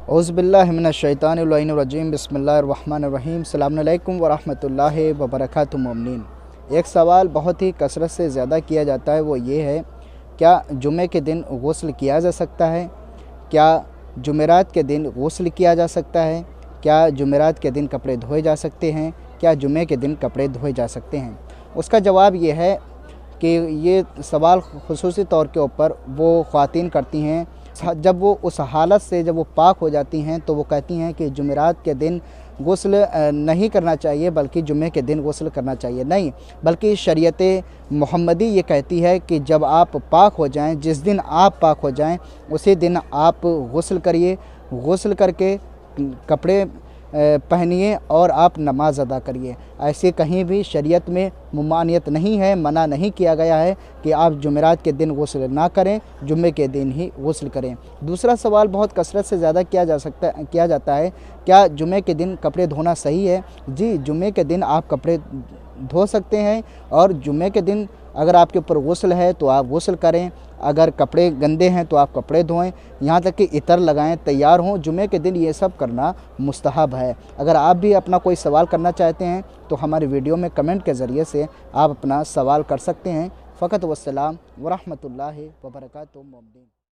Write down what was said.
औज़ुबिल्लाहिमिनश्शैतानिर्रजीम बिस्मिल्लाहिर्रहमानिर्रहीम अस्सलामु अलैकुम वरहमतुल्लाहि वबरकातुहू मोमिनीन। एक सवाल बहुत ही कसरत से ज़्यादा किया जाता है, वो ये है, क्या जुमे के दिन गुस्ल किया जा सकता है? क्या जुमेरात के दिन गुस्ल किया जा सकता है? क्या जुमेरात के दिन कपड़े धोए जा सकते हैं? क्या जुमे के दिन कपड़े धोए जा सकते हैं? उसका जवाब ये है कि ये सवाल ख़ुसूसी तौर के ऊपर वो ख़वातीन करती हैं जब वो उस हालत से जब वो पाक हो जाती हैं, तो वो कहती हैं कि जुमेरात के दिन गुस्ल नहीं करना चाहिए बल्कि जुमे के दिन गुस्ल करना चाहिए। नहीं, बल्कि शरीयत मुहम्मदी ये कहती है कि जब आप पाक हो जाएं, जिस दिन आप पाक हो जाएं उसी दिन आप गुस्ल करिए। गुस्ल करके कपड़े पहनिए और आप नमाज अदा करिए। ऐसे कहीं भी शरीयत में मुमानियत नहीं है, मना नहीं किया गया है कि आप जुमेरात के दिन गुस्ल ना करें, जुम्मे के दिन ही गुस्ल करें। दूसरा सवाल बहुत कसरत से ज़्यादा किया जाता है, क्या जुमे के दिन कपड़े धोना सही है? जी, जुमे के दिन आप कपड़े धो सकते हैं और जुमे के दिन अगर आपके ऊपर गुस्ल है तो आप गुस्ल करें, अगर कपड़े गंदे हैं तो आप कपड़े धोएं, यहाँ तक कि इतर लगाएं, तैयार हों। जुमे के दिन ये सब करना मुस्तहब है। अगर आप भी अपना कोई सवाल करना चाहते हैं तो हमारे वीडियो में कमेंट के ज़रिए से आप अपना सवाल कर सकते हैं। फ़कत वस्सलाम वरहमतुल्लाहि वबरकातुहू।